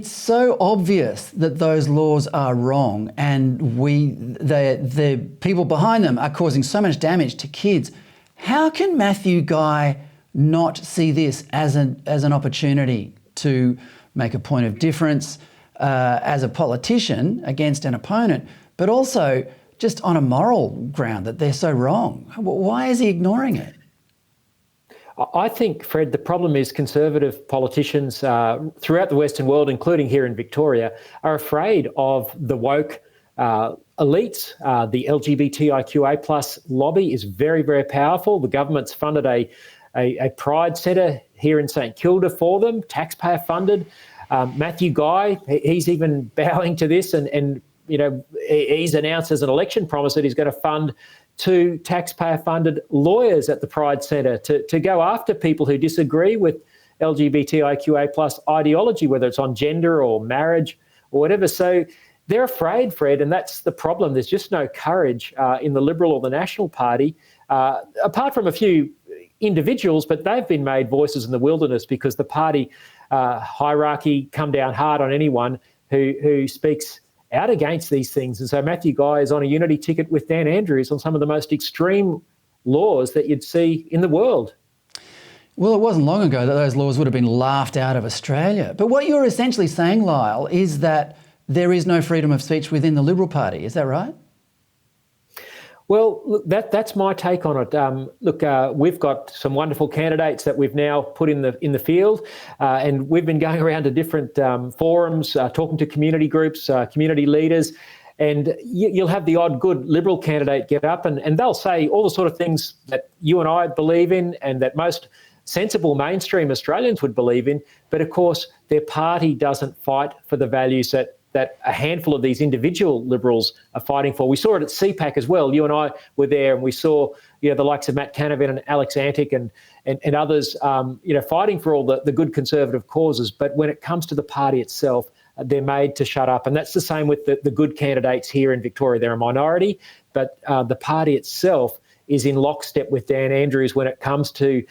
it's so obvious that those laws are wrong, and the people behind them are causing so much damage to kids. How can Matthew Guy not see this as an opportunity to make a point of difference as a politician against an opponent, but also just on a moral ground that they're so wrong? Why is he ignoring it? I think, Fred, the problem is conservative politicians throughout the Western world, including here in Victoria, are afraid of the woke elites. The LGBTIQA+ lobby is very, very powerful. The government's funded a pride centre here in St Kilda for them, taxpayer funded. Matthew Guy, he's even bowing to this, and you know, he's announced as an election promise that he's going to fund 2 taxpayer-funded lawyers at the Pride Centre to go after people who disagree with LGBTIQA+ ideology, whether it's on gender or marriage or whatever. So they're afraid, Fred, and that's the problem. There's just no courage in the Liberal or the National Party, apart from a few individuals, but they've been made voices in the wilderness because the party hierarchy come down hard on anyone who speaks out against these things. And so Matthew Guy is on a unity ticket with Dan Andrews on some of the most extreme laws that you'd see in the world. Well, it wasn't long ago that those laws would have been laughed out of Australia. But what you're essentially saying, Lyle, is that there is no freedom of speech within the Liberal Party. Is that right? Well, look, that's my take on it. We've got some wonderful candidates that we've now put in the field, and we've been going around to different forums, talking to community groups, community leaders, and you'll have the odd good Liberal candidate get up and they'll say all the sort of things that you and I believe in and that most sensible mainstream Australians would believe in, but of course their party doesn't fight for the values that a handful of these individual Liberals are fighting for. We saw it at CPAC as well. You and I were there, and we saw, you know, the likes of Matt Canavan and Alex Antic and others, fighting for all the good conservative causes. But when it comes to the party itself, they're made to shut up. And that's the same with the good candidates here in Victoria. They're a minority, but the party itself is in lockstep with Dan Andrews when it comes to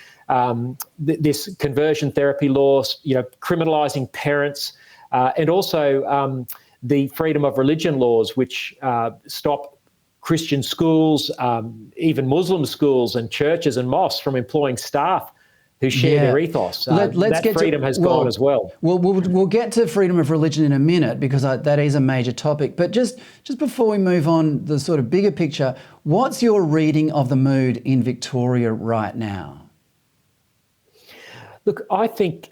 this conversion therapy laws, criminalising parents, and also the freedom of religion laws, which stop Christian schools, even Muslim schools and churches and mosques from employing staff who share their ethos. That freedom has gone as well. We'll get to freedom of religion in a minute because that is a major topic. But just before we move on, the sort of bigger picture, what's your reading of the mood in Victoria right now? Look, I think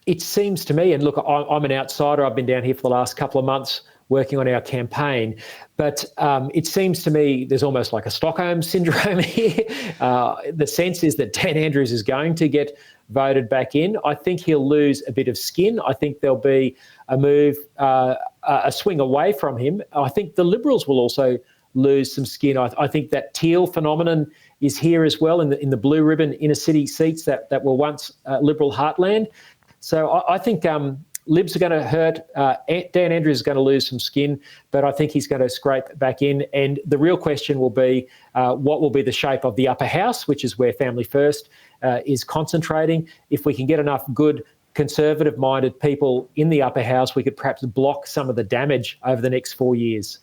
it seems to me, and look, I'm an outsider. I've been down here for the last couple of months working on our campaign, but it seems to me there's almost like a Stockholm syndrome here. The sense is that Dan Andrews is going to get voted back in. I think he'll lose a bit of skin. I think there'll be a move, a swing away from him. I think the Liberals will also lose some skin. I think that teal phenomenon is here as well in the blue ribbon inner city seats that were once Liberal heartland. So I think Libs are going to hurt. Dan Andrews is going to lose some skin, but I think he's going to scrape back in. And the real question will be what will be the shape of the upper house, which is where Family First is concentrating. If we can get enough good conservative-minded people in the upper house, we could perhaps block some of the damage over the next 4 years.